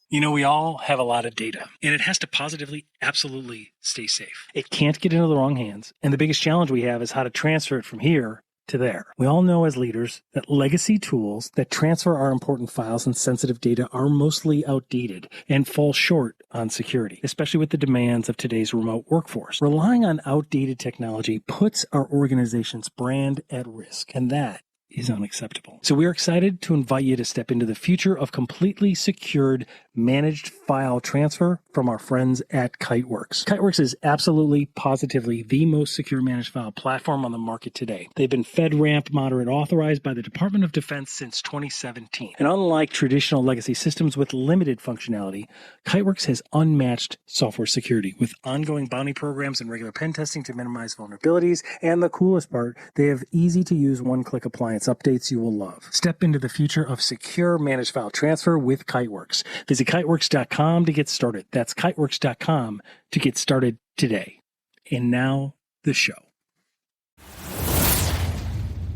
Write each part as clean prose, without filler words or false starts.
We all have a lot of data, and it has to positively, absolutely stay safe. It can't get into the wrong hands, and the biggest challenge we have is how to transfer it from here to there. We all know as leaders that legacy tools that transfer our important files and sensitive data are mostly outdated and fall short on security, especially with the demands of today's remote workforce. Relying on outdated technology puts our organization's brand at risk, and that is unacceptable. So we're excited to invite you to step into the future of completely secured managed file transfer from our friends at Kiteworks. Kiteworks is absolutely, positively the most secure managed file platform on the market today. They've been FedRAMP moderate authorized by the Department of Defense since 2017. And unlike traditional legacy systems with limited functionality, Kiteworks has unmatched software security with ongoing bounty programs and regular pen testing to minimize vulnerabilities. And the coolest part, they have easy to use one-click appliance updates you will love. Step into the future of secure managed file transfer with Kiteworks. Visit kiteworks.com to get started. That's kiteworks.com to get started today. And now, the show.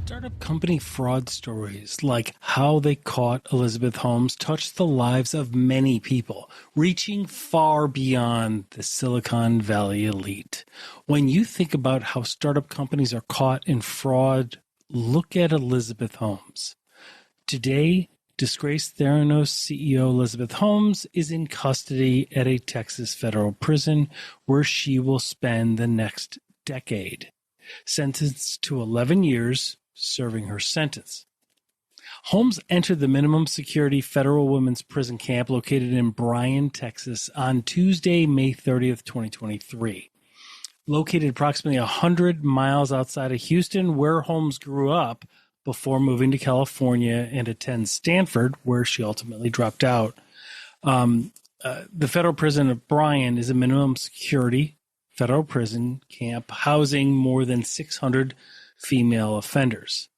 Startup company fraud stories like how they caught Elizabeth Holmes touched the lives of many people, reaching far beyond the Silicon Valley elite. When you think about how startup companies are caught in fraud, look at Elizabeth Holmes. Today, disgraced Theranos CEO Elizabeth Holmes is in custody at a Texas federal prison where she will spend the next decade, sentenced to 11 years serving her sentence. Holmes entered the minimum security federal women's prison camp located in Bryan, Texas on Tuesday, May 30th, 2023. Located approximately 100 miles outside of Houston, where Holmes grew up before moving to California and attend Stanford, where she ultimately dropped out. The federal prison of Bryan is a minimum security federal prison camp housing more than 600 female offenders.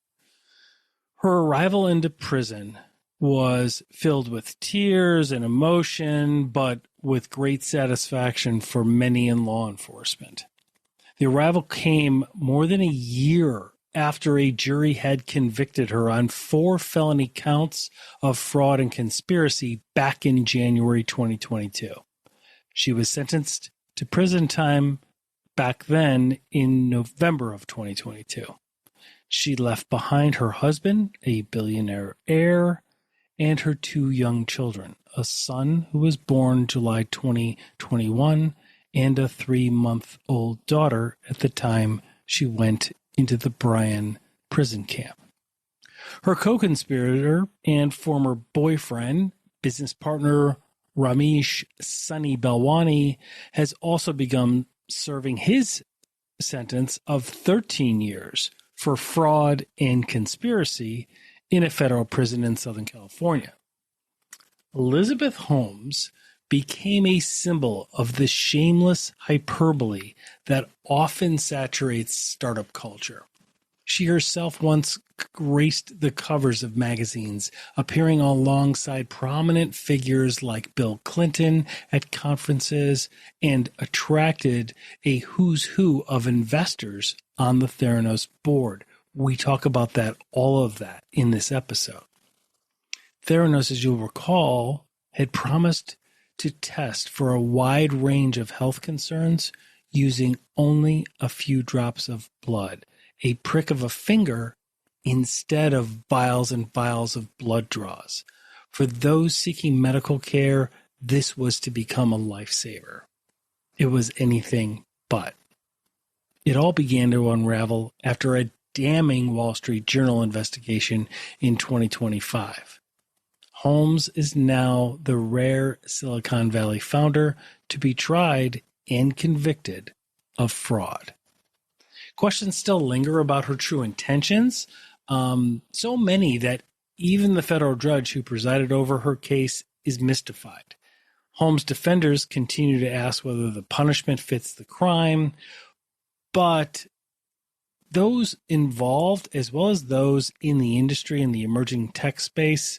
Her arrival into prison was filled with tears and emotion, but with great satisfaction for many in law enforcement. The arrival came more than a year after a jury had convicted her on 4 felony counts of fraud and conspiracy back in January 2022. She was sentenced to prison time back then in November of 2022. She left behind her husband, a billionaire heir, and her 2 young children, a son who was born July 2021 and a 3-month-old daughter at the time she went into the Bryan prison camp. Her co-conspirator and former boyfriend, business partner Ramesh Sunny Belwani, has also begun serving his sentence of 13 years for fraud and conspiracy in a federal prison in Southern California. Elizabeth Holmes became a symbol of the shameless hyperbole that often saturates startup culture. She herself once graced the covers of magazines, appearing alongside prominent figures like Bill Clinton at conferences, and attracted a who's who of investors on the Theranos board. We talk about all of that in this episode. Theranos, as you'll recall, had promised to test for a wide range of health concerns using only a few drops of blood, a prick of a finger instead of vials and vials of blood draws. For those seeking medical care, this was to become a lifesaver. It was anything but. It all began to unravel after a damning Wall Street Journal investigation in 2025. Holmes is now the rare Silicon Valley founder to be tried and convicted of fraud. Questions still linger about her true intentions, so many that even the federal judge who presided over her case is mystified. Holmes' defenders continue to ask whether the punishment fits the crime, but those involved, as well as those in the industry and the emerging tech space,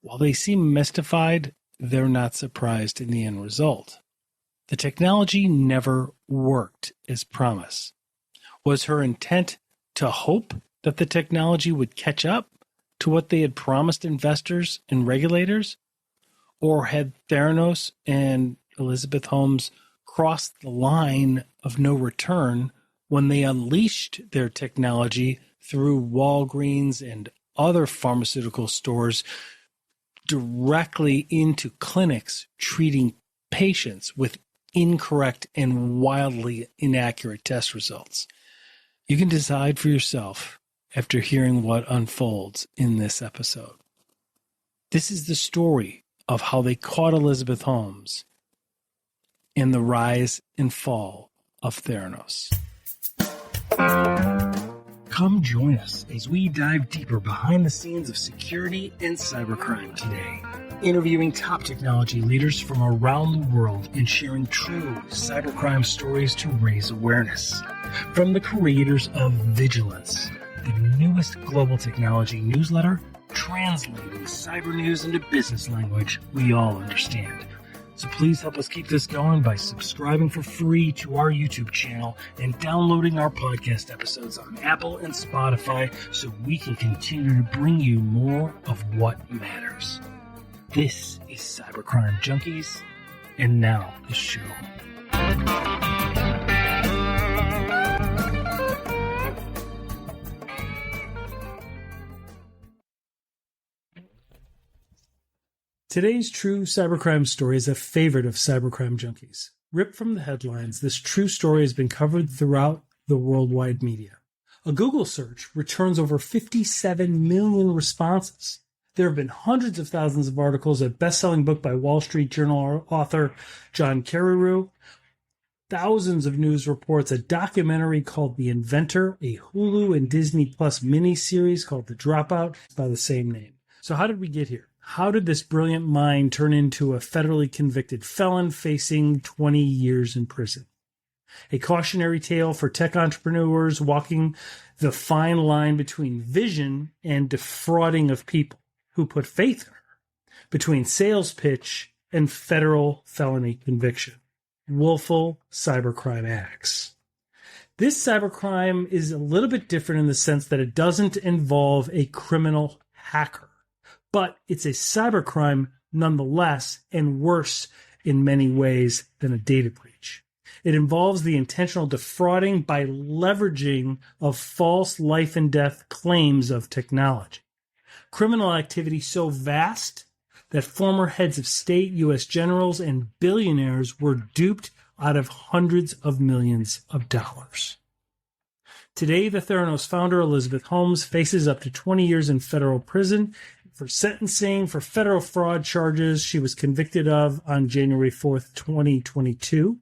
while they seem mystified, they're not surprised in the end result. The technology never worked as promised. Was her intent to hope that the technology would catch up to what they had promised investors and regulators? Or had Theranos and Elizabeth Holmes crossed the line of no return when they unleashed their technology through Walgreens and other pharmaceutical stores directly into clinics treating patients with incorrect and wildly inaccurate test results? You can decide for yourself after hearing what unfolds in this episode. This is the story of how they caught Elizabeth Holmes and the rise and fall of Theranos. Come join us as we dive deeper behind the scenes of security and cybercrime today, interviewing top technology leaders from around the world and sharing true cybercrime stories to raise awareness. From the creators of Vigilance, the newest global technology newsletter, translating cyber news into business language we all understand. So please help us keep this going by subscribing for free to our YouTube channel and downloading our podcast episodes on Apple and Spotify so we can continue to bring you more of what matters. This is Cybercrime Junkies, and now the show. Today's true cybercrime story is a favorite of Cybercrime Junkies. Ripped from the headlines, this true story has been covered throughout the worldwide media. A Google search returns over 57 million responses. There have been hundreds of thousands of articles, a best-selling book by Wall Street Journal author John Carreyrou, thousands of news reports, a documentary called The Inventor, a Hulu and Disney Plus miniseries called The Dropout by the same name. So how did we get here? How did this brilliant mind turn into a federally convicted felon facing 20 years in prison? A cautionary tale for tech entrepreneurs walking the fine line between vision and defrauding of people who put faith in her, between sales pitch and federal felony conviction. Willful cybercrime acts. This cybercrime is a little bit different in the sense that it doesn't involve a criminal hacker. But it's a cybercrime nonetheless, and worse in many ways than a data breach. It involves the intentional defrauding by leveraging of false life and death claims of technology. Criminal activity so vast that former heads of state, U.S. generals, and billionaires were duped out of hundreds of millions of dollars. Today, the Theranos founder, Elizabeth Holmes, faces up to 20 years in federal prison for sentencing for federal fraud charges she was convicted of on January 4th, 2022.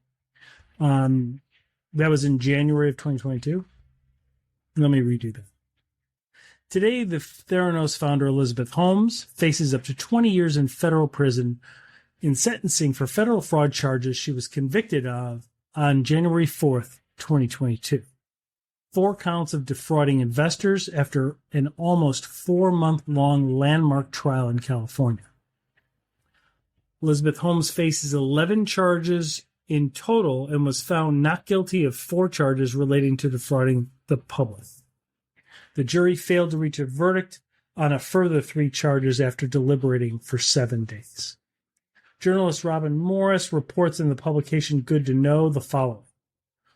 That was in January of 2022. Let me redo that. Today, the Theranos founder, Elizabeth Holmes, faces up to 20 years in federal prison in sentencing for federal fraud charges she was convicted of on January 4th, 2022. 4 counts of defrauding investors after an almost 4-month-long landmark trial in California. Elizabeth Holmes faces 11 charges in total and was found not guilty of 4 charges relating to defrauding the public. The jury failed to reach a verdict on a further 3 charges after deliberating for 7 days. Journalist Robin Morris reports in the publication Good to Know the following.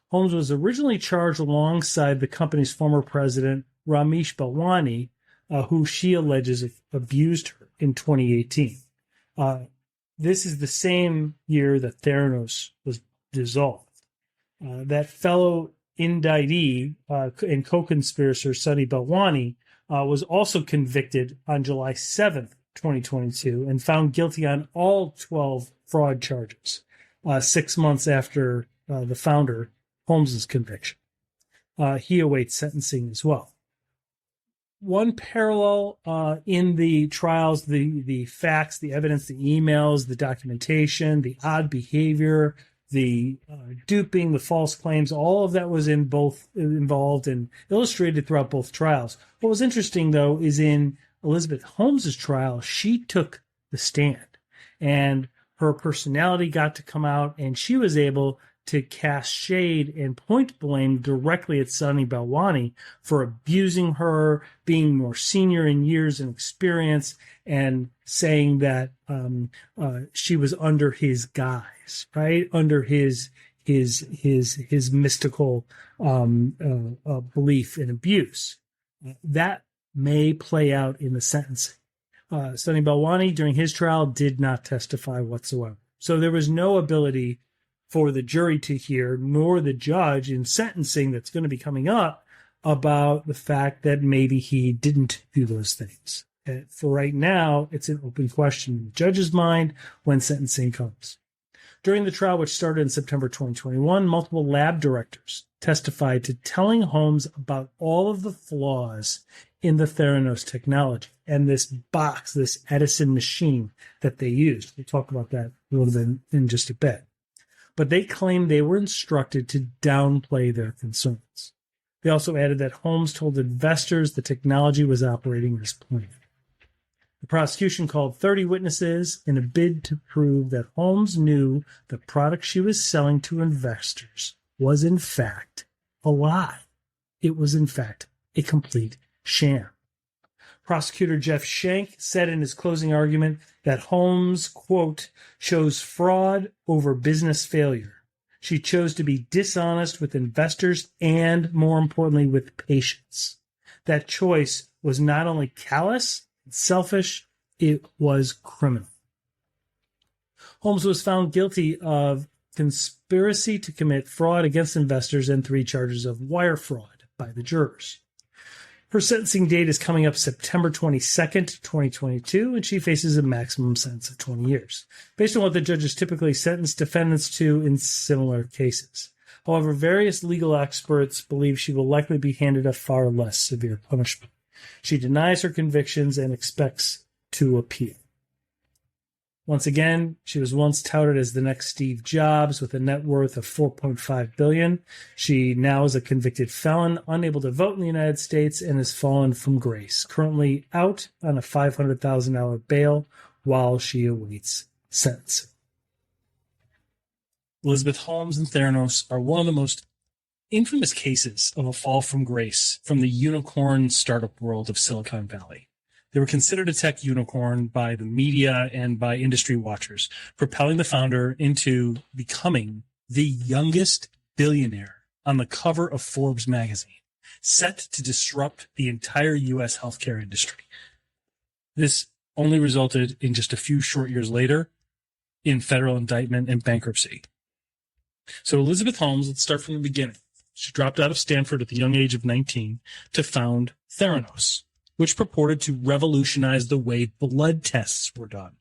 Holmes was originally charged alongside the company's former president, Ramesh Balwani, who she alleges abused her in 2018. This is the same year that Theranos was dissolved. That fellow indictee and co-conspirator, Sunny Balwani, was also convicted on July 7th, 2022, and found guilty on all 12 fraud charges, 6 months after the founder Holmes's conviction. He awaits sentencing as well. One parallel in the trials, the facts, the evidence, the emails, the documentation, the odd behavior, the duping, the false claims, all of that was involved and illustrated throughout both trials. What was interesting, though, is in Elizabeth Holmes's trial, she took the stand, and her personality got to come out, and she was able to cast shade and point blame directly at Sunny Balwani for abusing her, being more senior in years and experience, and saying that she was under his guise, right? Under his mystical belief in abuse. That may play out in the sentencing. Sunny Balwani, during his trial, did not testify whatsoever. So there was no ability for the jury to hear, nor the judge in sentencing that's going to be coming up, about the fact that maybe he didn't do those things. And for right now, it's an open question in the judge's mind when sentencing comes. During the trial, which started in September 2021, multiple lab directors testified to telling Holmes about all of the flaws in the Theranos technology and this box, this Edison machine that they used. We'll talk about that a little bit in just a bit. But they claimed they were instructed to downplay their concerns. They also added that Holmes told investors the technology was operating as planned. The prosecution called 30 witnesses in a bid to prove that Holmes knew the product she was selling to investors was in fact a lie. It was in fact a complete sham. Prosecutor Jeff Shank said in his closing argument that Holmes, quote, chose fraud over business failure. She chose to be dishonest with investors and, more importantly, with patients. That choice was not only callous and selfish, it was criminal. Holmes was found guilty of conspiracy to commit fraud against investors and 3 charges of wire fraud by the jurors. Her sentencing date is coming up September 22nd, 2022, and she faces a maximum sentence of 20 years, based on what the judges typically sentence defendants to in similar cases. However, various legal experts believe she will likely be handed a far less severe punishment. She denies her convictions and expects to appeal. Once again, she was once touted as the next Steve Jobs with a net worth of $4.5 billion. She now is a convicted felon, unable to vote in the United States, and has fallen from grace, currently out on a $500,000 bail while she awaits sentencing. Elizabeth Holmes and Theranos are one of the most infamous cases of a fall from grace from the unicorn startup world of Silicon Valley. They were considered a tech unicorn by the media and by industry watchers, propelling the founder into becoming the youngest billionaire on the cover of Forbes magazine, set to disrupt the entire U.S. healthcare industry. This only resulted in just a few short years later in federal indictment and bankruptcy. So Elizabeth Holmes, let's start from the beginning. She dropped out of Stanford at the young age of 19 to found Theranos, which purported to revolutionize the way blood tests were done.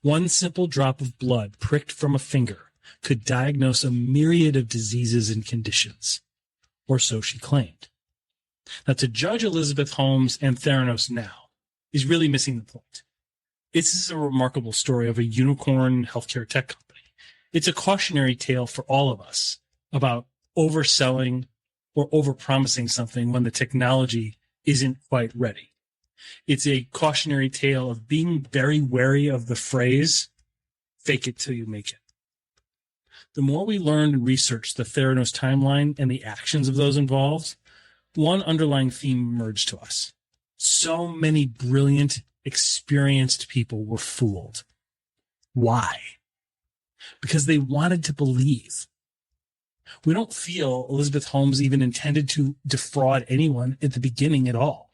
One simple drop of blood pricked from a finger could diagnose a myriad of diseases and conditions, or so she claimed. Now, to judge Elizabeth Holmes and Theranos now is really missing the point. This is a remarkable story of a unicorn healthcare tech company. It's a cautionary tale for all of us about overselling or overpromising something when the technology isn't quite ready. It's a cautionary tale of being very wary of the phrase, fake it till you make it. The more we learned and researched the Theranos timeline and the actions of those involved, one underlying theme emerged to us. So many brilliant, experienced people were fooled. Why? Because they wanted to believe. We don't feel Elizabeth Holmes even intended to defraud anyone at the beginning at all.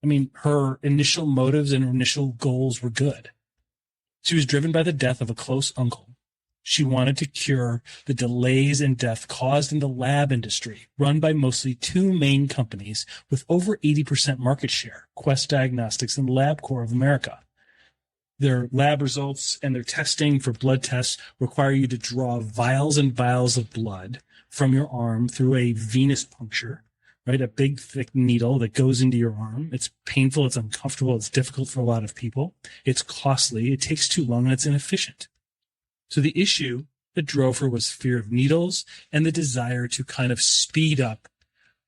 I mean, her initial motives and her initial goals were good. She was driven by the death of a close uncle. She wanted to cure the delays and death caused in the lab industry, run by mostly 2 main companies with over 80% market share, Quest Diagnostics and LabCorp of America. Their lab results and their testing for blood tests require you to draw vials and vials of blood from your arm through a venous puncture, right? A big, thick needle that goes into your arm. It's painful. It's uncomfortable. It's difficult for a lot of people. It's costly. It takes too long and it's inefficient. So the issue that drove her was fear of needles and the desire to kind of speed up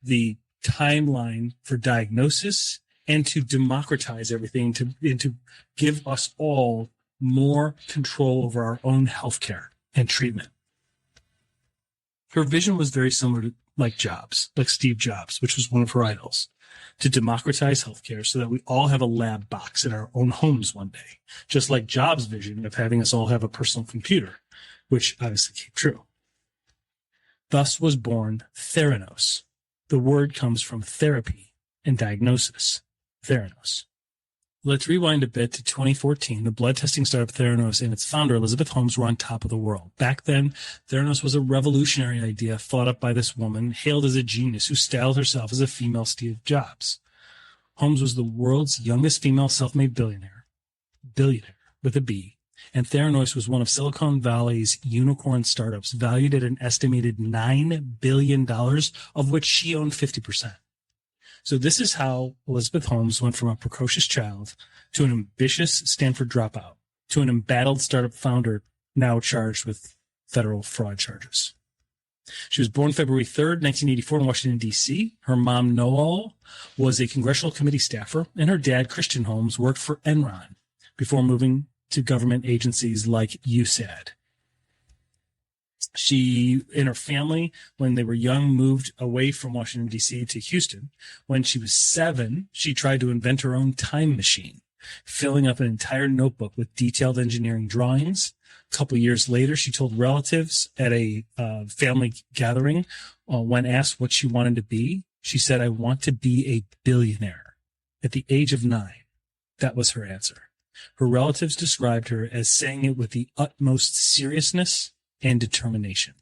the timeline for diagnosis and to democratize everything, and to give us all more control over our own healthcare and treatment. Her vision was very similar to like Steve Jobs, which was one of her idols, to democratize healthcare so that we all have a lab box in our own homes one day, just like Jobs' vision of having us all have a personal computer, which obviously came true. Thus was born Theranos. The word comes from therapy and diagnosis, Theranos. Let's rewind a bit to 2014. The blood testing startup Theranos and its founder, Elizabeth Holmes, were on top of the world. Back then, Theranos was a revolutionary idea thought up by this woman, hailed as a genius who styled herself as a female Steve Jobs. Holmes was the world's youngest female self-made billionaire with a B, and Theranos was one of Silicon Valley's unicorn startups valued at an estimated $9 billion, of which she owned 50%. So this is how Elizabeth Holmes went from a precocious child to an ambitious Stanford dropout to an embattled startup founder now charged with federal fraud charges. She was born February 3rd, 1984 in Washington, D.C. Her mom, Noel, was a congressional committee staffer, and her dad, Christian Holmes, worked for Enron before moving to government agencies like USAID. She and her family, when they were young, moved away from Washington, D.C. to Houston. When she was 7, she tried to invent her own time machine, filling up an entire notebook with detailed engineering drawings. A couple of years later, she told relatives at a family gathering, when asked what she wanted to be, she said, "I want to be a billionaire." At the age of 9, that was her answer. Her relatives described her as saying it with the utmost seriousness and determination.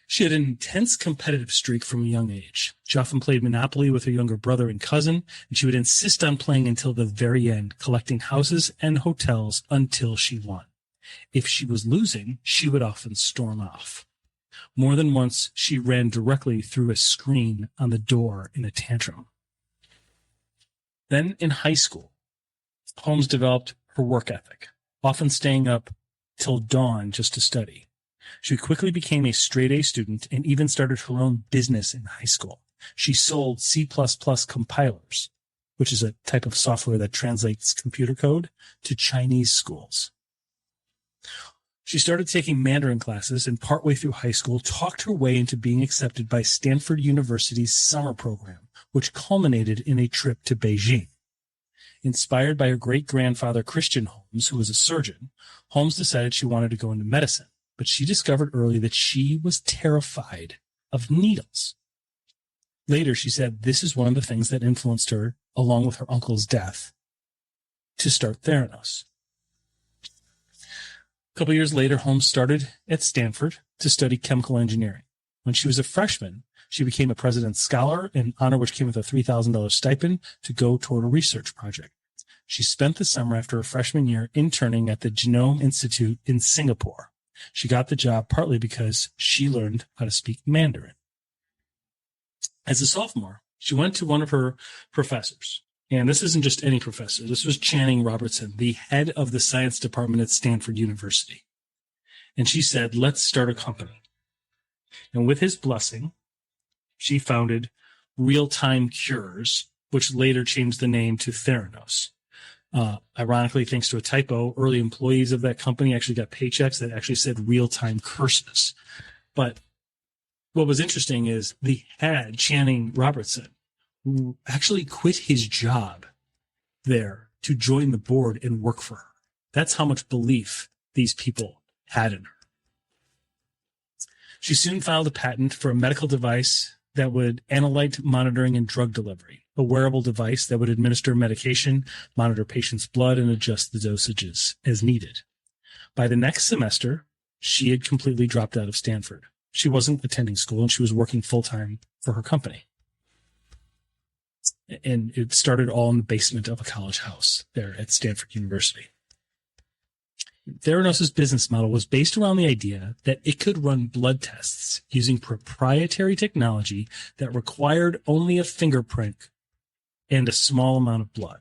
She had an intense competitive streak from a young age. She often played Monopoly with her younger brother and cousin, and she would insist on playing until the very end, collecting houses and hotels until she won. If she was losing, she would often storm off. More than once, she ran directly through a screen on the door in a tantrum. Then in high school, Holmes developed her work ethic, often staying up till dawn just to study. She quickly became a straight-A student and even started her own business in high school. She sold C++ compilers, which is a type of software that translates computer code, to Chinese schools. She started taking Mandarin classes and partway through high school talked her way into being accepted by Stanford University's summer program, which culminated in a trip to Beijing. Inspired by her great-grandfather Christian Holmes, who was a surgeon, Holmes decided she wanted to go into medicine, but she discovered early that she was terrified of needles. Later, she said this is one of the things that influenced her, along with her uncle's death, to start Theranos. A couple years later, Holmes started at Stanford to study chemical engineering. When she was a freshman, she became a President's Scholar, an honor which came with a $3,000 stipend to go toward a research project. She spent the summer after her freshman year interning at the Genome Institute in Singapore. She got the job partly because she learned how to speak Mandarin. As a sophomore, she went to one of her professors. And this isn't just any professor. This was Channing Robertson, the head of the science department at Stanford University. And she said, "Let's start a company." And with his blessing, she founded Real-Time Cures, which later changed the name to Theranos. Ironically, thanks to a typo, early employees of that company actually got paychecks that actually said real-time curses. But what was interesting is the head, Channing Robertson, who actually quit his job there to join the board and work for her. That's how much belief these people had in her. She soon filed a patent for a medical device that would analyte monitoring and drug delivery, a wearable device that would administer medication, monitor patients' blood, and adjust the dosages as needed. By the next semester, she had completely dropped out of Stanford. She wasn't attending school, and she was working full-time for her company. And it started all in the basement of a college house there at Stanford University. Theranos' business model was based around the idea that it could run blood tests using proprietary technology that required only a fingerprint and a small amount of blood.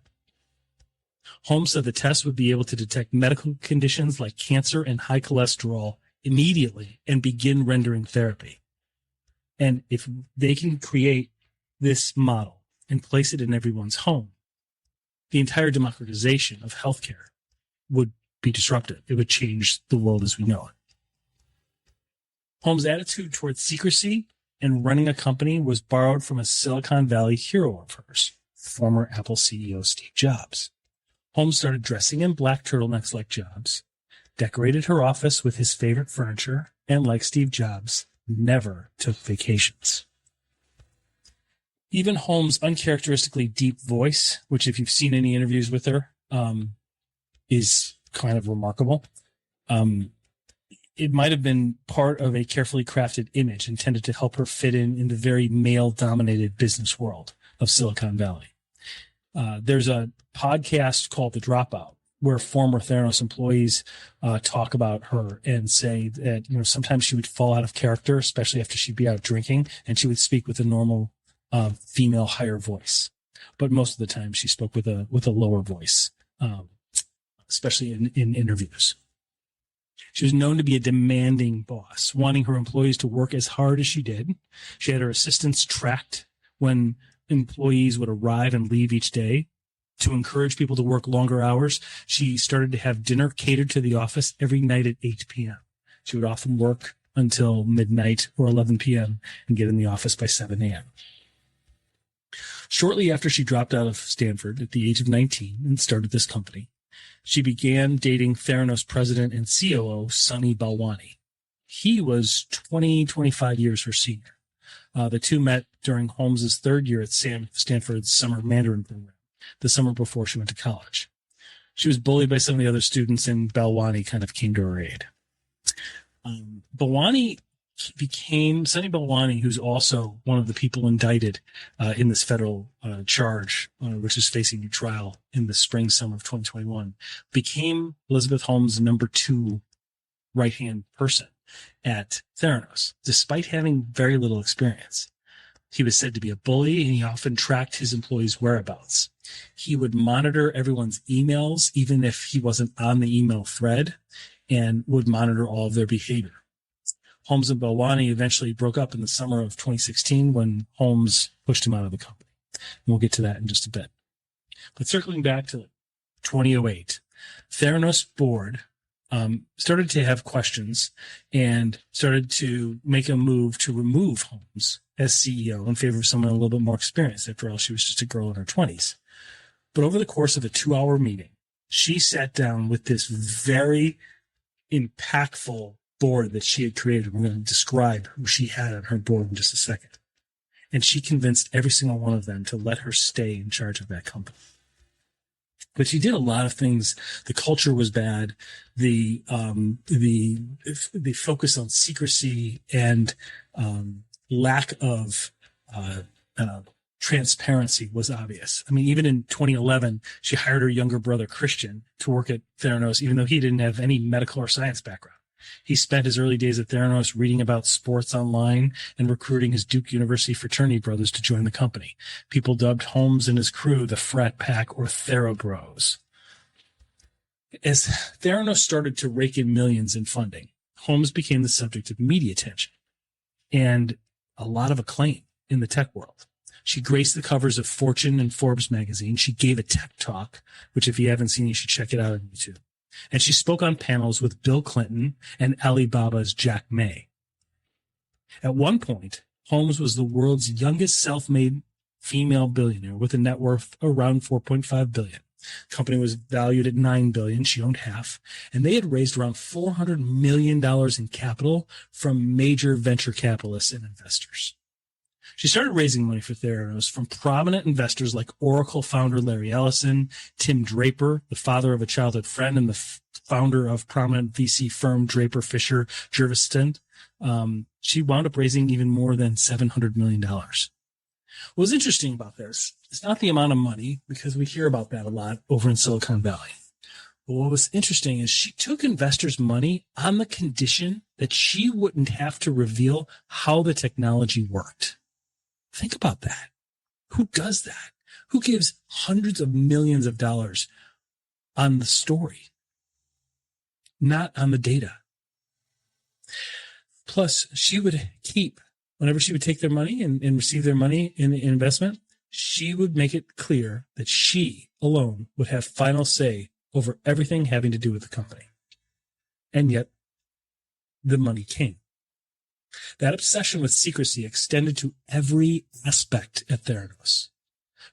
Holmes said the test would be able to detect medical conditions like cancer and high cholesterol immediately and begin rendering therapy. And if they can create this model and place it in everyone's home, the entire democratization of healthcare would be disrupted. It would change the world as we know it. Holmes' attitude towards secrecy and running a company was borrowed from a Silicon Valley hero of hers, former Apple CEO Steve Jobs. Holmes started dressing in black turtlenecks like Jobs, decorated her office with his favorite furniture, and like Steve Jobs, never took vacations. Even Holmes' uncharacteristically deep voice, which if you've seen any interviews with her, is kind of remarkable. It might have been part of a carefully crafted image intended to help her fit in the very male-dominated business world of Silicon Valley. There's a podcast called The Dropout, where former Theranos employees talk about her and say that, sometimes she would fall out of character, especially after she'd be out drinking, and she would speak with a normal female higher voice. But most of the time she spoke with a lower voice, especially in interviews. She was known to be a demanding boss, wanting her employees to work as hard as she did. She had her assistants tracked when employees would arrive and leave each day. To encourage people to work longer hours, she started to have dinner catered to the office every night at 8 p.m. She would often work until midnight or 11 p.m. and get in the office by 7 a.m. Shortly after she dropped out of Stanford at the age of 19 and started this company, she began dating Theranos president and COO Sunny Balwani. He was 25 years her senior. The two met during Holmes's third year at Stanford's summer Mandarin program, the summer before she went to college. She was bullied by some of the other students, and Balwani kind of came to her aid. Sunny Balwani, who's also one of the people indicted in this federal charge, which is facing a trial in the summer of 2021, became Elizabeth Holmes' number 2 right-hand person at Theranos, despite having very little experience. He was said to be a bully, and he often tracked his employees' whereabouts. He would monitor everyone's emails, even if he wasn't on the email thread, and would monitor all of their behavior. Holmes and Balwani eventually broke up in the summer of 2016 when Holmes pushed him out of the company. And we'll get to that in just a bit. But circling back to 2008, Theranos board started to have questions and started to make a move to remove Holmes as CEO in favor of someone a little bit more experienced. After all, she was just a girl in her 20s. But over the course of a 2-hour meeting, she sat down with this very impactful board that she had created. We're going to describe who she had on her board in just a second. And she convinced every single one of them to let her stay in charge of that company. But she did a lot of things. The culture was bad. The focus on secrecy and lack of transparency was obvious. I mean, even in 2011, she hired her younger brother, Christian, to work at Theranos, even though he didn't have any medical or science background. He spent his early days at Theranos reading about sports online and recruiting his Duke University fraternity brothers to join the company. People dubbed Holmes and his crew the Frat Pack or Therabros. As Theranos started to rake in millions in funding, Holmes became the subject of media attention and a lot of acclaim in the tech world. She graced the covers of Fortune and Forbes magazine. She gave a tech talk, which if you haven't seen, you should check it out on YouTube. And she spoke on panels with Bill Clinton and Alibaba's Jack Ma. At one point, Holmes was the world's youngest self-made female billionaire with a net worth around $4.5 billion. The company was valued at $9 billion. She owned half. And they had raised around $400 million in capital from major venture capitalists and investors. She started raising money for Theranos from prominent investors like Oracle founder Larry Ellison, Tim Draper, the father of a childhood friend and the founder of prominent VC firm Draper Fisher Jurvetson. She wound up raising even more than $700 million. What was interesting about this is not the amount of money, because we hear about that a lot over in Silicon Valley. But what was interesting is she took investors' money on the condition that she wouldn't have to reveal how the technology worked. Think about that. Who does that? Who gives hundreds of millions of dollars on the story, not on the data? Plus, she would keep, whenever she would take their money and receive their money in investment, she would make it clear that she alone would have final say over everything having to do with the company. And yet, the money came. That obsession with secrecy extended to every aspect at Theranos.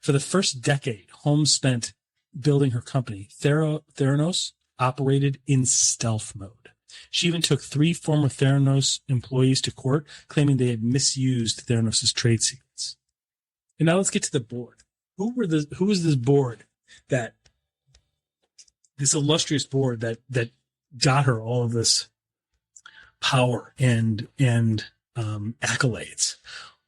For the first decade Holmes spent building her company, Theranos operated in stealth mode. She even took 3 former Theranos employees to court, claiming they had misused Theranos' trade secrets. And now let's get to the board. Who was this board this illustrious board that got her all of this power and accolades?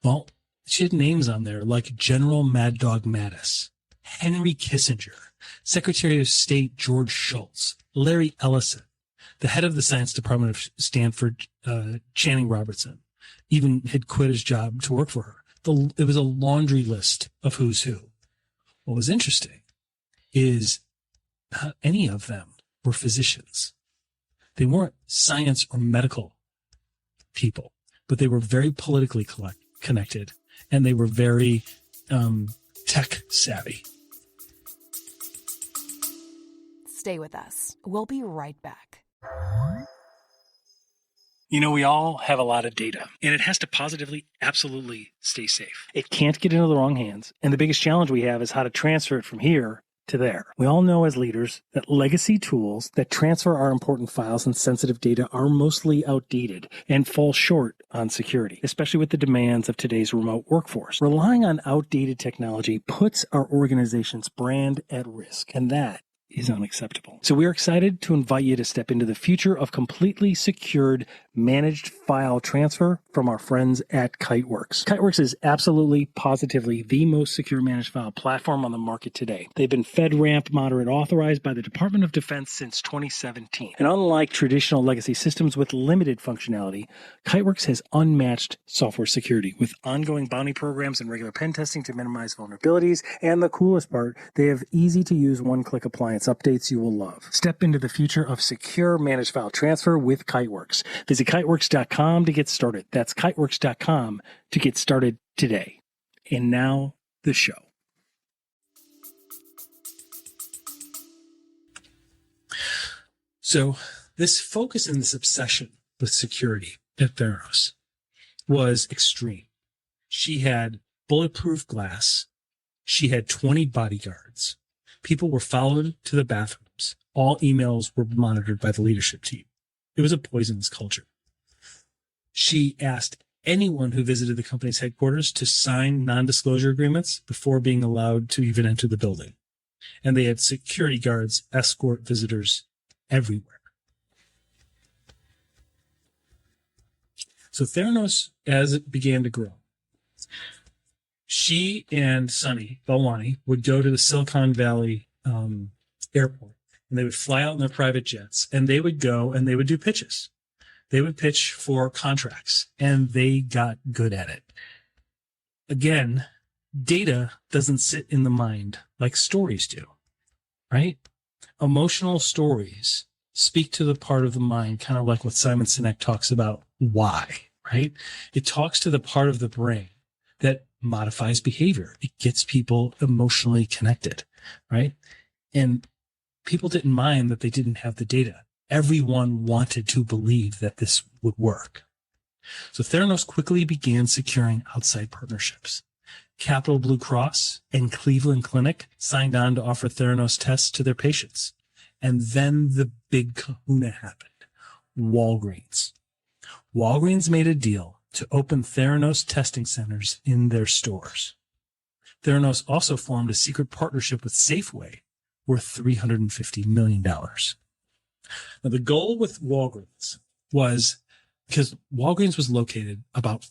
Well, she had names on there like General Mad Dog Mattis, Henry Kissinger, Secretary of State George Shultz, Larry Ellison, the head of the science department of Stanford, Channing Robertson, even had quit his job to work for her. It was a laundry list of who's who. What was interesting is not any of them were physicians. They weren't science or medical people, but they were very politically connected, and they were very tech savvy. Stay with us. We'll be right back. You know, we all have a lot of data, and it has to positively, absolutely stay safe. It can't get into the wrong hands, and the biggest challenge we have is how to transfer it from here to there. We all know as leaders that legacy tools that transfer our important files and sensitive data are mostly outdated and fall short on security, especially with the demands of today's remote workforce. Relying on outdated technology puts our organization's brand at risk, and that is unacceptable. So we're excited to invite you to step into the future of completely secured managed file transfer from our friends at Kiteworks. Kiteworks is absolutely, positively the most secure managed file platform on the market today. They've been FedRAMP moderate authorized by the Department of Defense since 2017. And unlike traditional legacy systems with limited functionality, Kiteworks has unmatched software security with ongoing bounty programs and regular pen testing to minimize vulnerabilities. And the coolest part, they have easy to use one-click appliance updates you will love. Step into the future of secure managed file transfer with Kiteworks. Visit kiteworks.com to get started. That's kiteworks.com to get started today. And now, the show. So this focus and this obsession with security at Theranos was extreme. She had bulletproof glass. She had 20 bodyguards. People were followed to the bathrooms. All emails were monitored by the leadership team. It was a poisonous culture. She asked anyone who visited the company's headquarters to sign non-disclosure agreements before being allowed to even enter the building. And they had security guards escort visitors everywhere. So Theranos, as it began to grow, she and Sunny Balwani would go to the Silicon Valley airport, and they would fly out in their private jets, and they would go and they would do pitches. They would pitch for contracts, and they got good at it. Again, data doesn't sit in the mind like stories do, right? Emotional stories speak to the part of the mind, kind of like what Simon Sinek talks about why, right? It talks to the part of the brain that modifies behavior. It gets people emotionally connected, right? And people didn't mind that they didn't have the data. Everyone wanted to believe that this would work. So Theranos quickly began securing outside partnerships. Capital Blue Cross and Cleveland Clinic signed on to offer Theranos tests to their patients. And then the big kahuna happened. Walgreens. Walgreens made a deal to open Theranos testing centers in their stores. Theranos also formed a secret partnership with Safeway worth $350 million. Now, the goal with Walgreens was, because Walgreens was located about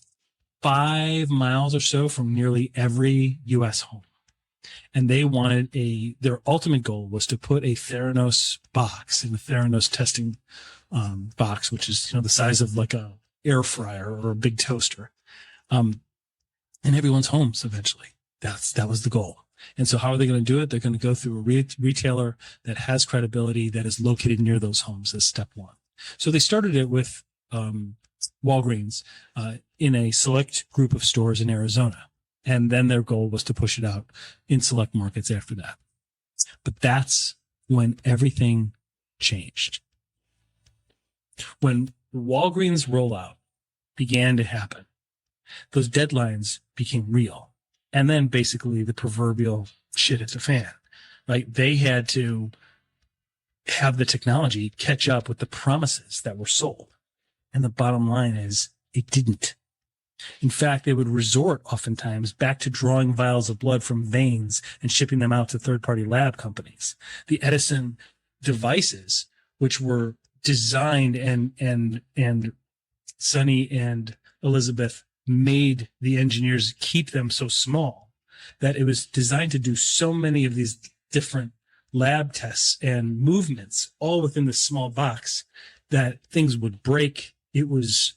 5 miles or so from nearly every U.S. home. And they wanted their ultimate goal was to put a Theranos box in the Theranos testing box, which is, the size of like a air fryer or a big toaster, in everyone's homes eventually. That was the goal. And so how are they going to do it? They're going to go through a retailer that has credibility, that is located near those homes as step one. So they started it with Walgreens in a select group of stores in Arizona. And then their goal was to push it out in select markets after that. But that's when everything changed. When Walgreens rollout began to happen. Those deadlines became real. And then basically the proverbial shit hit the fan, right? They had to have the technology catch up with the promises that were sold. And the bottom line is it didn't. In fact, they would resort oftentimes back to drawing vials of blood from veins and shipping them out to third-party lab companies. The Edison devices, which were designed and Sonny and Elizabeth made the engineers keep them so small that it was designed to do so many of these different lab tests and movements all within this small box that things would break. It was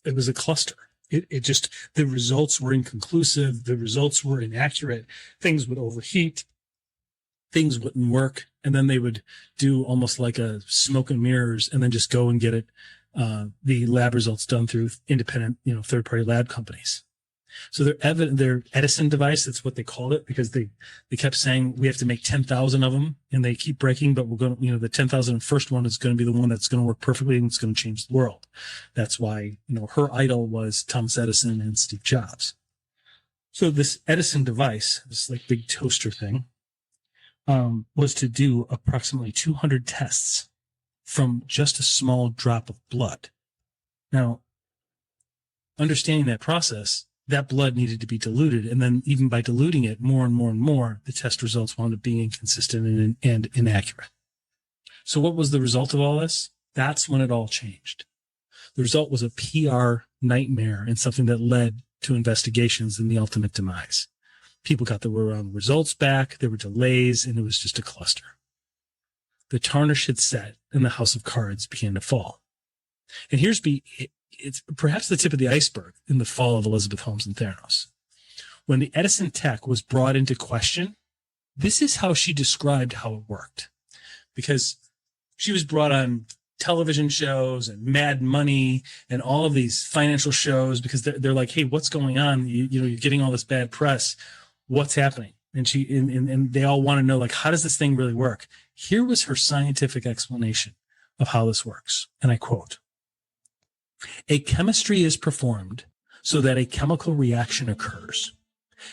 a cluster. It just, the results were inconclusive. The results were inaccurate. Things would overheat. Things wouldn't work. And then they would do almost like a smoke and mirrors and then just go and get it, the lab results done through independent, third-party lab companies. So their Edison device, that's what they called it, because they kept saying we have to make 10,000 of them and they keep breaking, but we're going to, the 10,001st one is going to be the one that's going to work perfectly and it's going to change the world. That's why, her idol was Thomas Edison and Steve Jobs. So this Edison device, this like big toaster thing, was to do approximately 200 tests from just a small drop of blood. Now, understanding that process, that blood needed to be diluted. And then even by diluting it more and more and more, the test results wound up being inconsistent and inaccurate. So what was the result of all this? That's when it all changed. The result was a PR nightmare and something that led to investigations and the ultimate demise. People got their results back, there were delays, and it was just a cluster. The tarnish had set and the house of cards began to fall. And it's perhaps the tip of the iceberg in the fall of Elizabeth Holmes and Theranos. When the Edison tech was brought into question, this is how she described how it worked. Because she was brought on television shows and Mad Money and all of these financial shows because they're like, hey, what's going on? You're getting all this bad press. What's happening? And and they all want to know, like, how does this thing really work? Here was her scientific explanation of how this works. And I quote, "A chemistry is performed so that a chemical reaction occurs.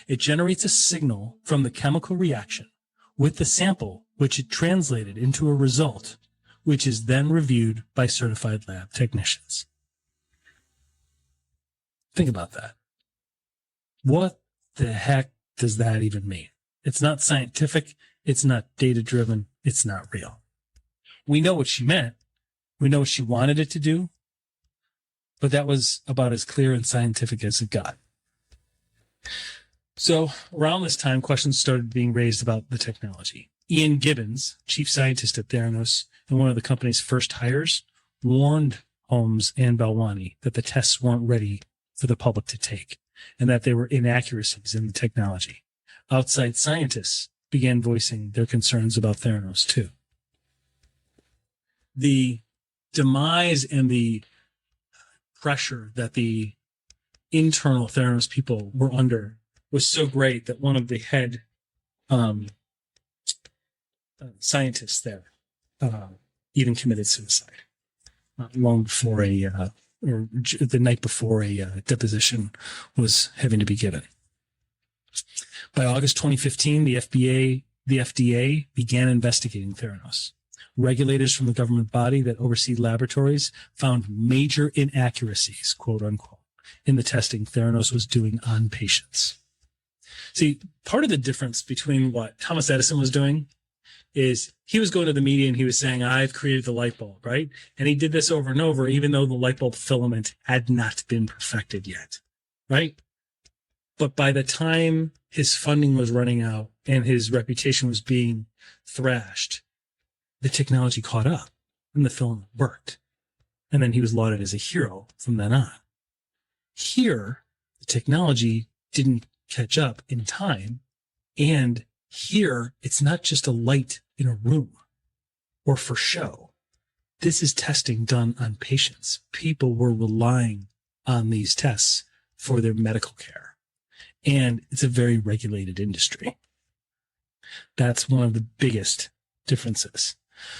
It generates a signal from the chemical reaction with the sample, which it translated into a result, which is then reviewed by certified lab technicians." Think about that. What the heck does that even mean? It's not scientific. It's not data-driven. It's not real. We know what she meant. We know what she wanted it to do. But that was about as clear and scientific as it got. So around this time, questions started being raised about the technology. Ian Gibbons, chief scientist at Theranos and one of the company's first hires, warned Holmes and Balwani that the tests weren't ready for the public to take and that there were inaccuracies in the technology. Outside scientists began voicing their concerns about Theranos too. The demise and the pressure that the internal Theranos people were under was so great that one of the head scientists there even committed suicide long before or the night before a deposition was having to be given. By August 2015, the FDA began investigating Theranos. Regulators from the government body that oversee laboratories found major inaccuracies, quote unquote, in the testing Theranos was doing on patients. See, part of the difference between what Thomas Edison was doing is he was going to the media and he was saying, I've created the light bulb, right? And he did this over and over, even though the light bulb filament had not been perfected yet, right? But by the time his funding was running out and his reputation was being thrashed, the technology caught up and the filament worked. And then he was lauded as a hero from then on. Here, the technology didn't catch up in time. And here, it's not just a light in a room or for show. This is testing done on patients. People were relying on these tests for their medical care. And it's a very regulated industry. That's one of the biggest differences.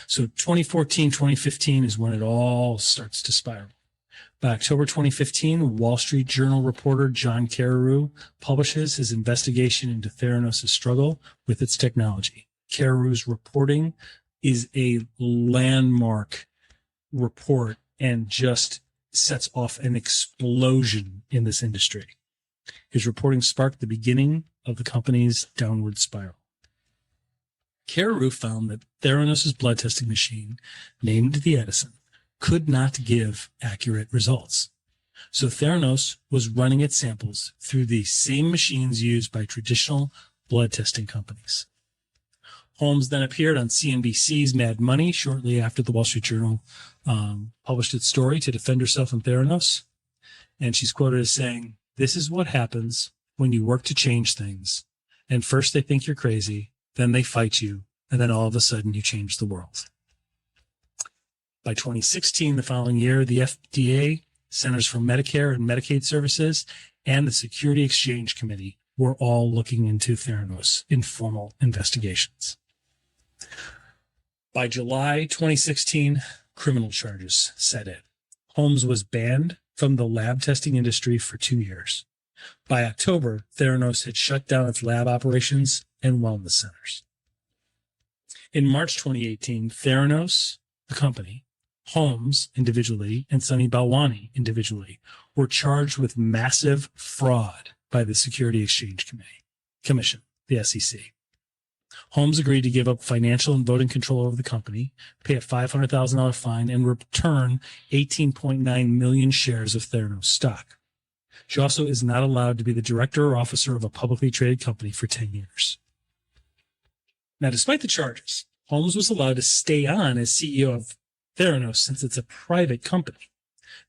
So 2014, 2015 is when it all starts to spiral. By October 2015, Wall Street Journal reporter John Carreyrou publishes his investigation into Theranos' struggle with its technology. Carreyrou's reporting is a landmark report and just sets off an explosion in this industry. His reporting sparked the beginning of the company's downward spiral. Carreyrou found that Theranos' blood testing machine, named the Edison, could not give accurate results. So Theranos was running its samples through the same machines used by traditional blood testing companies. Holmes then appeared on CNBC's Mad Money shortly after the Wall Street Journal published its story to defend herself and Theranos. And she's quoted as saying, "This is what happens when you work to change things. And first they think you're crazy, then they fight you, and then all of a sudden you change the world." By 2016, the following year, the FDA, Centers for Medicare and Medicaid Services, and the Security Exchange Committee were all looking into Theranos in formal investigations. By July 2016, criminal charges set in. Holmes was banned from the lab testing industry for 2 years. By October, Theranos had shut down its lab operations and wellness centers. In March 2018, Theranos, the company, Holmes individually, and Sunny Balwani individually were charged with massive fraud by the Security Exchange Commission, the SEC. Holmes agreed to give up financial and voting control over the company, pay a $500,000 fine, and return 18.9 million shares of Theranos stock. She also is not allowed to be the director or officer of a publicly traded company for 10 years. Now, despite the charges, Holmes was allowed to stay on as CEO of Theranos since it's a private company.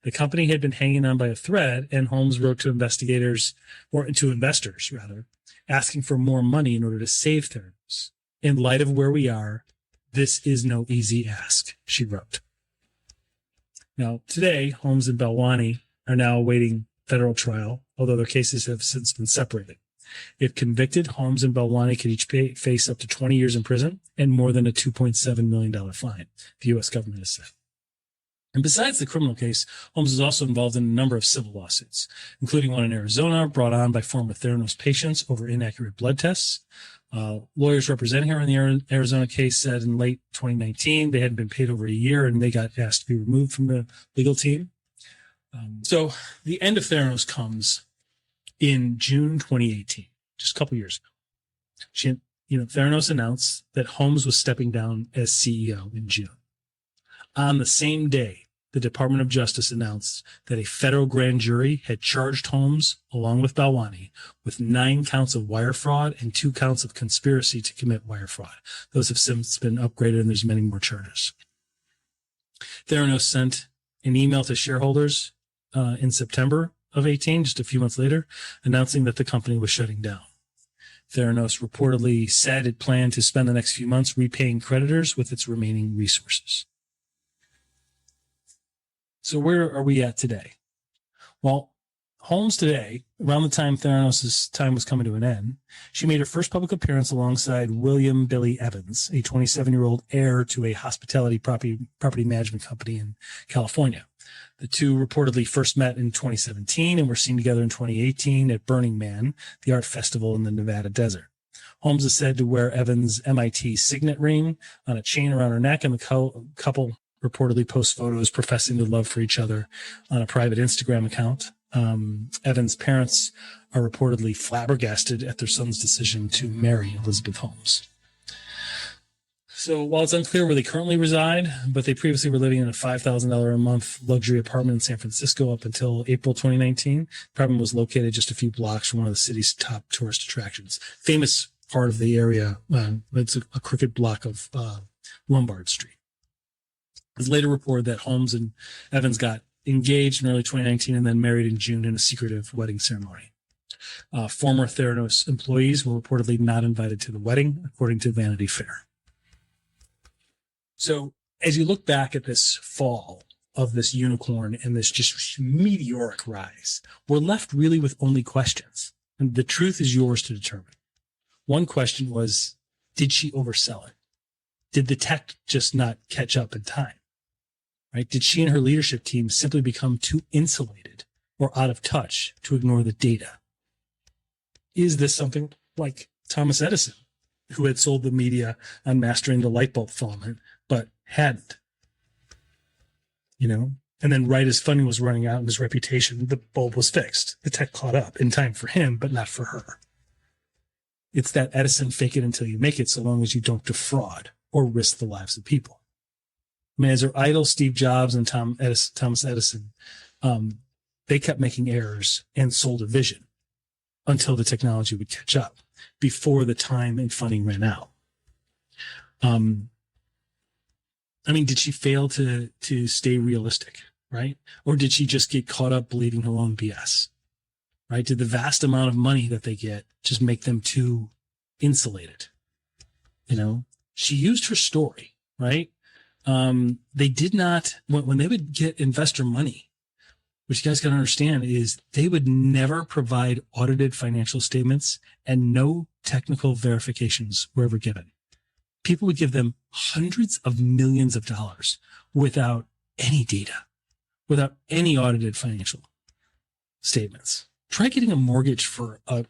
The company had been hanging on by a thread, and Holmes wrote to investors, asking for more money in order to save Theranos. "In light of where we are, this is no easy ask," she wrote. Now, today, Holmes and Balwani are now awaiting federal trial, although their cases have since been separated. If convicted, Holmes and Balwani could each face up to 20 years in prison and more than a $2.7 million fine, the U.S. government has said. And besides the criminal case, Holmes is also involved in a number of civil lawsuits, including one in Arizona brought on by former Theranos patients over inaccurate blood tests. Lawyers representing her in the Arizona case said in late 2019 they hadn't been paid over a year and they got asked to be removed from the legal team. So the end of Theranos comes in June 2018, just a couple years ago. Theranos announced that Holmes was stepping down as CEO in June. On the same day, the Department of Justice announced that a federal grand jury had charged Holmes, along with Balwani, with 9 counts of wire fraud and 2 counts of conspiracy to commit wire fraud. Those have since been upgraded, and there's many more charges. Theranos sent an email to shareholders in September of 18, just a few months later, announcing that the company was shutting down. Theranos reportedly said it planned to spend the next few months repaying creditors with its remaining resources. So where are we at today? Well, Holmes today, around the time Theranos' time was coming to an end, she made her first public appearance alongside William Billy Evans, a 27-year-old heir to a hospitality property management company in California. The two reportedly first met in 2017 and were seen together in 2018 at Burning Man, the art festival in the Nevada desert. Holmes is said to wear Evans' MIT signet ring on a chain around her neck, and the couple reportedly post photos professing their love for each other on a private Instagram account. Evans' parents are reportedly flabbergasted at their son's decision to marry Elizabeth Holmes. So while it's unclear where they currently reside, but they previously were living in a $5,000 a month luxury apartment in San Francisco up until April 2019. The apartment was located just a few blocks from one of the city's top tourist attractions. Famous part of the area, it's a crooked block of Lombard Street. It was later reported that Holmes and Evans got engaged in early 2019 and then married in June in a secretive wedding ceremony. Former Theranos employees were reportedly not invited to the wedding, according to Vanity Fair. So as you look back at this fall of this unicorn and this just meteoric rise, we're left really with only questions. And the truth is yours to determine. One question was, did she oversell it? Did the tech just not catch up in time? right? Did she and her leadership team simply become too insulated or out of touch to ignore the data? Is this something like Thomas Edison, who had sold the media on mastering the light bulb filament, but hadn't? And then right as funding was running out and his reputation, the bulb was fixed. The tech caught up in time for him, but not for her. It's that Edison fake it until you make it, so long as you don't defraud or risk the lives of people. I mean, as their idol, Steve Jobs and Thomas Edison, they kept making errors and sold a vision until the technology would catch up before the time and funding ran out. Did she fail to stay realistic, right? Or did she just get caught up believing her own BS, right? Did the vast amount of money that they get just make them too insulated? She used her story, right? They did not, when they would get investor money, which you guys got to understand is they would never provide audited financial statements and no technical verifications were ever given. People would give them hundreds of millions of dollars without any data, without any audited financial statements. Try getting a mortgage for a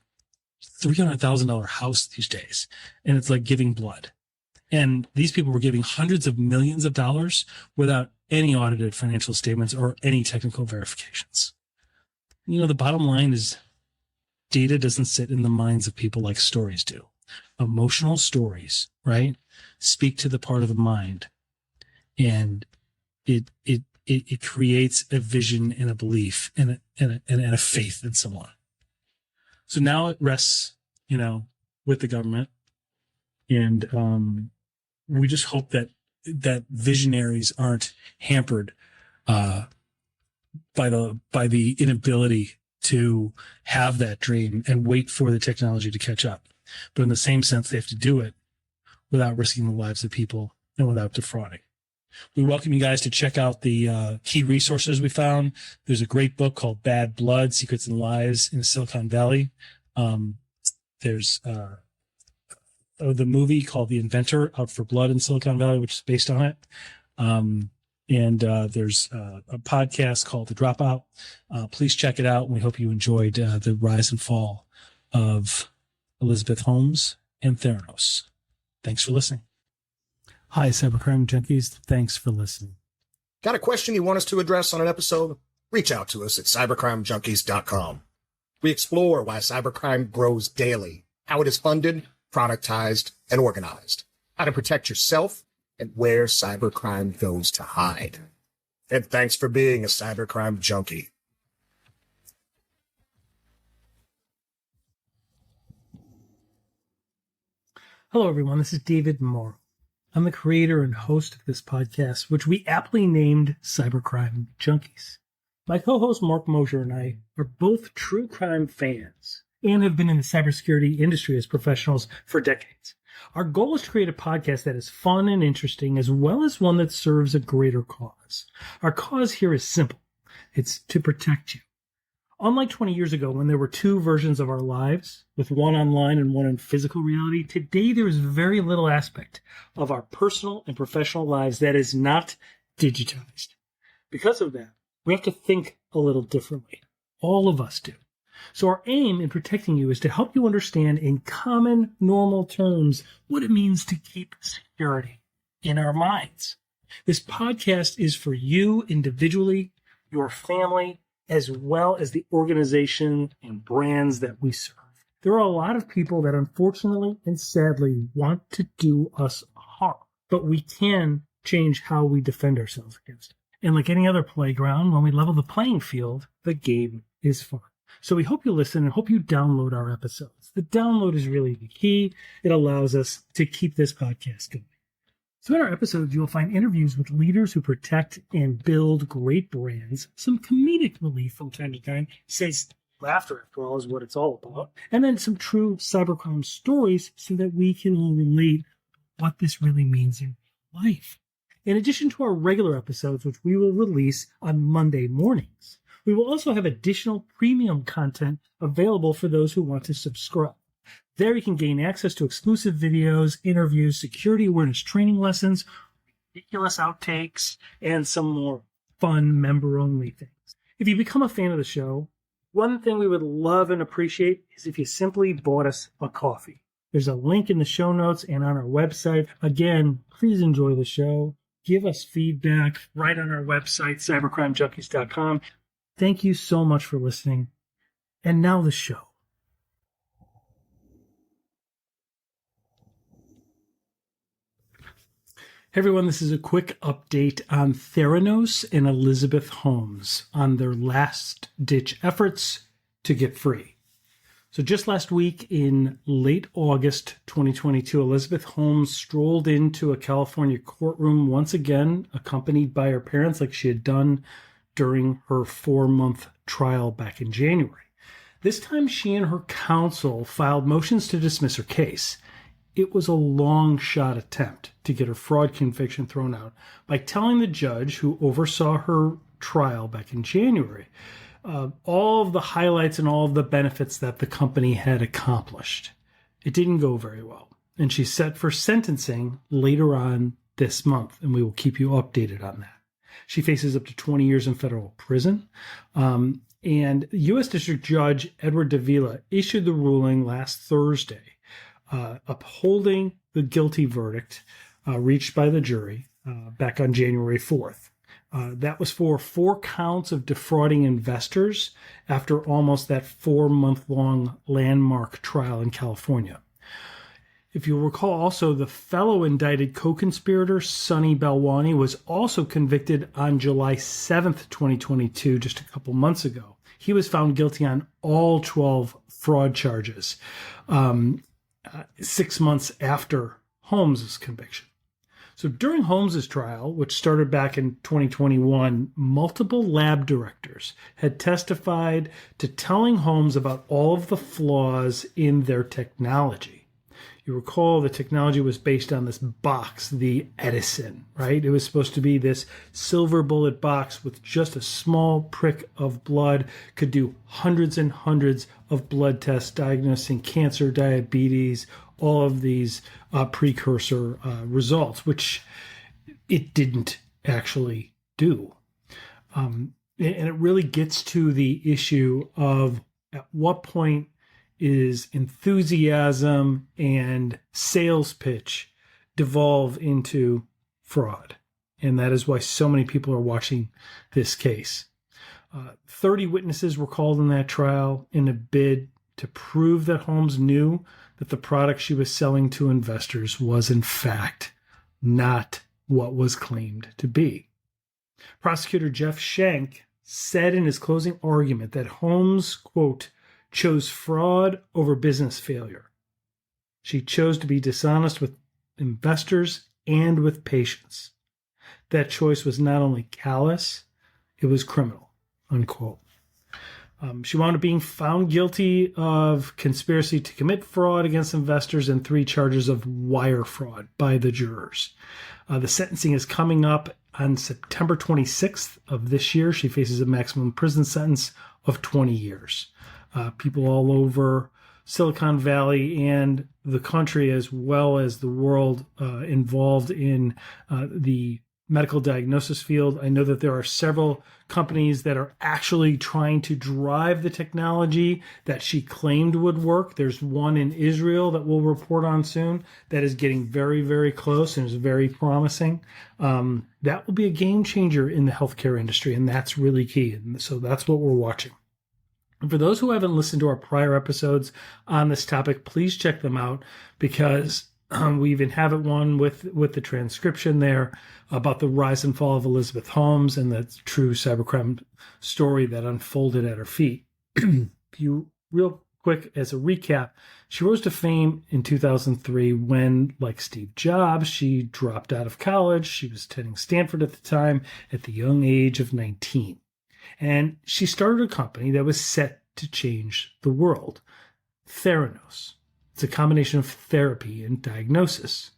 $300,000 house these days, and it's like giving blood. And these people were giving hundreds of millions of dollars without any audited financial statements or any technical verifications. The bottom line is data doesn't sit in the minds of people like stories do. Emotional stories, right, speak to the part of the mind, and it creates a vision and a belief and a faith in someone. So now it rests, with the government, and we just hope that visionaries aren't hampered by the inability to have that dream and wait for the technology to catch up. But in the same sense, they have to do it without risking the lives of people and without defrauding. We welcome you guys to check out the key resources we found. There's a great book called Bad Blood, Secrets and Lies in Silicon Valley. There's the movie called The Inventor, Out for Blood in Silicon Valley, which is based on it. And there's a podcast called The Dropout. Please check it out. And we hope you enjoyed the rise and fall of Elizabeth Holmes and Theranos. Thanks for listening. Hi, Cybercrime Junkies. Thanks for listening. Got a question you want us to address on an episode? Reach out to us at cybercrimejunkies.com. We explore why cybercrime grows daily, how it is funded, productized, and organized, how to protect yourself, and where cybercrime goes to hide. And thanks for being a cybercrime junkie. Hello, everyone. This is David Moore. I'm the creator and host of this podcast, which we aptly named Cybercrime Junkies. My co-host Mark Mosier and I are both true crime fans and have been in the cybersecurity industry as professionals for decades. Our goal is to create a podcast that is fun and interesting, as well as one that serves a greater cause. Our cause here is simple. It's to protect you. Unlike 20 years ago, when there were two versions of our lives, with one online and one in physical reality, today there is very little aspect of our personal and professional lives that is not digitized. Because of that, we have to think a little differently. All of us do. So our aim in protecting you is to help you understand in common, normal terms what it means to keep security in our minds. This podcast is for you individually, your family, as well as the organization and brands that we serve. There are a lot of people that unfortunately and sadly want to do us harm, but we can change how we defend ourselves against it. And like any other playground, when we level the playing field, the game is fun. So we hope you listen and hope you download our episodes. The download is really the key. It allows us to keep this podcast going. So in our episodes, you'll find interviews with leaders who protect and build great brands, some comedic relief from time to time, since laughter, after all, is what it's all about, and then some true cybercrime stories so that we can all relate what this really means in life. In addition to our regular episodes, which we will release on Monday mornings, we will also have additional premium content available for those who want to subscribe. There you can gain access to exclusive videos, interviews, security awareness training lessons, ridiculous outtakes, and some more fun member-only things. If you become a fan of the show, one thing we would love and appreciate is if you simply bought us a coffee. There's a link in the show notes and on our website. Again, please enjoy the show. Give us feedback right on our website, cybercrimejunkies.com. Thank you so much for listening. And now the show. Hey everyone, this is a quick update on Theranos and Elizabeth Holmes on their last-ditch efforts to get free. So just last week in late August 2022, Elizabeth Holmes strolled into a California courtroom once again, accompanied by her parents like she had done during her 4-month trial back in January. This time she and her counsel filed motions to dismiss her case. It was a long-shot attempt to get her fraud conviction thrown out by telling the judge who oversaw her trial back in January all of the highlights and all of the benefits that the company had accomplished. It didn't go very well, and she's set for sentencing later on this month, and we will keep you updated on that. She faces up to 20 years in federal prison, and U.S. District Judge Edward Davila issued the ruling last Thursday, upholding the guilty verdict reached by the jury back on January 4th. That was for 4 counts of defrauding investors after almost that 4-month-long landmark trial in California. If you'll recall, also, the fellow indicted co-conspirator, Sonny Balwani, was also convicted on July 7th, 2022, just a couple months ago. He was found guilty on all 12 fraud charges 6 months after Holmes' conviction. So during Holmes' trial, which started back in 2021, multiple lab directors had testified to telling Holmes about all of the flaws in their technology. You recall the technology was based on this box, the Edison, right? It was supposed to be this silver bullet box with just a small prick of blood, could do hundreds and hundreds of blood tests diagnosing cancer, diabetes, all of these precursor results, which it didn't actually do. And it really gets to the issue of at what point is enthusiasm and sales pitch devolve into fraud. And that is why so many people are watching this case. 30 witnesses were called in that trial in a bid to prove that Holmes knew that the product she was selling to investors was, in fact, not what was claimed to be. Prosecutor Jeff Schenck said in his closing argument that Holmes, quote, chose fraud over business failure. She chose to be dishonest with investors and with patients. That choice was not only callous, it was criminal, unquote. She wound up being found guilty of conspiracy to commit fraud against investors and 3 charges of wire fraud by the jurors. The sentencing is coming up on September 26th of this year. She faces a maximum prison sentence of 20 years. People all over Silicon Valley and the country, as well as the world, involved in the medical diagnosis field. I know that there are several companies that are actually trying to drive the technology that she claimed would work. There's one in Israel that we'll report on soon that is getting very, very close and is very promising. That will be a game changer in the healthcare industry, and that's really key. And so that's what we're watching. And for those who haven't listened to our prior episodes on this topic, please check them out, because we even have it one with the transcription there about the rise and fall of Elizabeth Holmes and the true cybercrime story that unfolded at her feet. Real quick, as a recap, she rose to fame in 2003 when, like Steve Jobs, she dropped out of college. She was attending Stanford at the time at the young age of 19. And she started a company that was set to change the world, Theranos. It's a combination of therapy and diagnosis,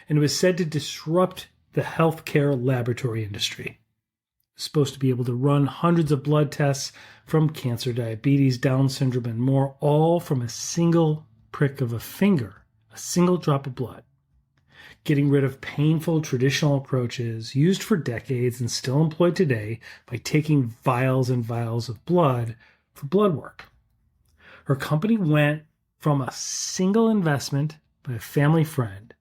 and it was said to disrupt the healthcare laboratory industry. It's supposed to be able to run hundreds of blood tests from cancer, diabetes, Down syndrome, and more, all from a single prick of a finger, a single drop of blood. getting rid of painful traditional approaches used for decades and still employed today by taking vials and vials of blood for blood work. Her company went from a single investment by a family friend,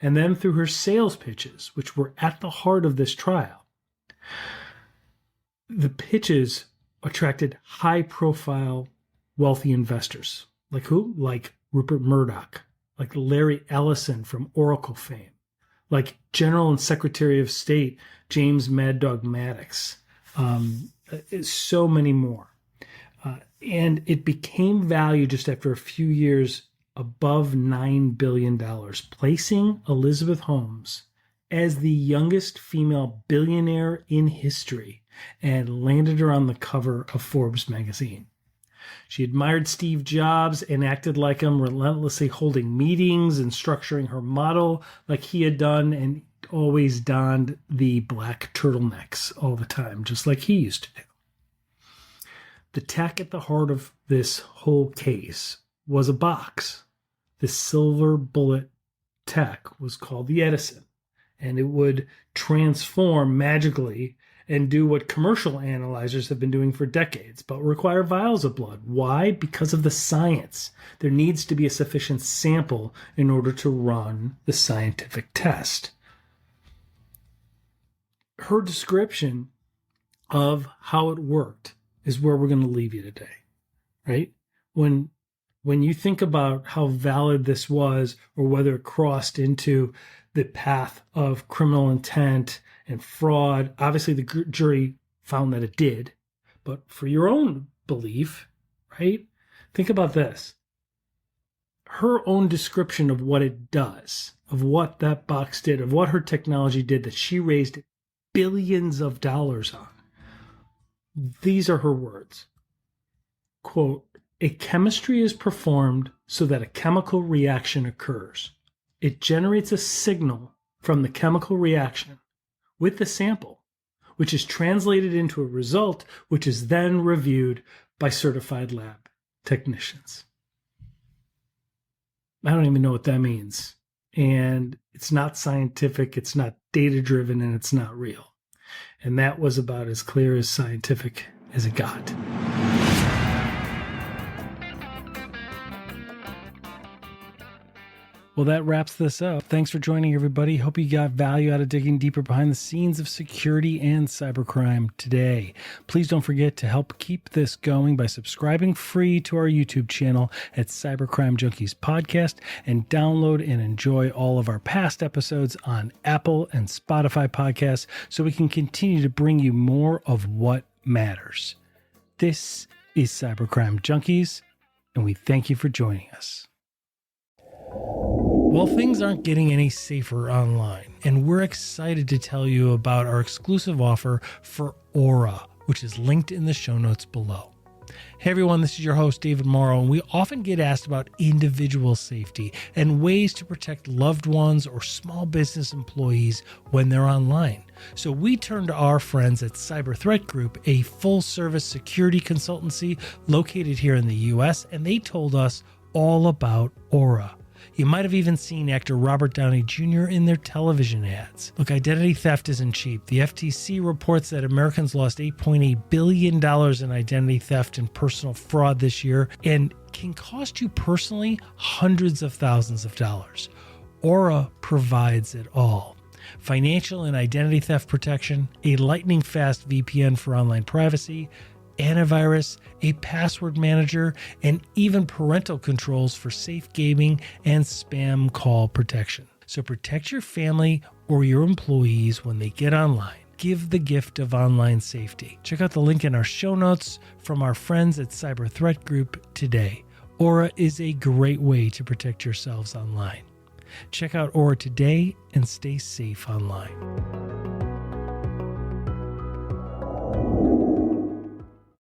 and then through her sales pitches, which were at the heart of this trial. The pitches attracted high-profile, wealthy investors. Like who? Like Rupert Murdoch, like Larry Ellison from Oracle fame, like General and Secretary of State James Mad Dog Maddox, so many more. And it became valued just after a few years above $9 billion, placing Elizabeth Holmes as the youngest female billionaire in history and landed her on the cover of Forbes magazine. She admired Steve Jobs and acted like him, relentlessly holding meetings and structuring her model like he had done, and always donned the black turtlenecks all the time, just like he used to do. The tech at the heart of this whole case was a box. The silver bullet tech was called the Edison, and it would transform magically and do what commercial analyzers have been doing for decades, but require vials of blood. Why? Because of the science. There needs to be a sufficient sample in order to run the scientific test. Her description of how it worked is where we're going to leave you today, right? When you think about how valid this was, or whether it crossed into the path of criminal intent and fraud, obviously the jury found that it did. But for your own belief, right? Think about this. Her own description of what it does, of what that box did, of what her technology did that she raised billions of dollars on. These are her words. Quote, "A chemistry is performed so that a chemical reaction occurs. It generates a signal from the chemical reaction with the sample, which is translated into a result, which is then reviewed by certified lab technicians." I don't even know what that means. And it's not scientific, it's not data-driven, and it's not real. And that was about as clear as scientific as it got. Well, that wraps this up. Thanks for joining, everybody. Hope you got value out of digging deeper behind the scenes of security and cybercrime today. Please don't forget to help keep this going by subscribing free to our YouTube channel at Cybercrime Junkies Podcast, and download and enjoy all of our past episodes on Apple and Spotify podcasts so we can continue to bring you more of what matters. This is Cybercrime Junkies, and we thank you for joining us. Well, things aren't getting any safer online, and we're excited to tell you about our exclusive offer for Aura, which is linked in the show notes below. Hey everyone, this is your host, David Morrow, and we often get asked about individual safety and ways to protect loved ones or small business employees when they're online. So we turned to our friends at Cyber Threat Group, a full-service security consultancy located here in the US, and they told us all about Aura. You might have even seen actor Robert Downey Jr. in their television ads. Look, identity theft isn't cheap. The FTC reports that Americans lost $8.8 billion in identity theft and personal fraud this year, and can cost you personally hundreds of thousands of dollars. Aura provides it all. Financial and identity theft protection, a lightning-fast VPN for online privacy, antivirus, a password manager, and even parental controls for safe gaming and spam call protection. So protect your family or your employees when they get online. Give the gift of online safety. Check out the link in our show notes from our friends at Cyber Threat Group today. Aura is a great way to protect yourselves online. Check out Aura today and stay safe online.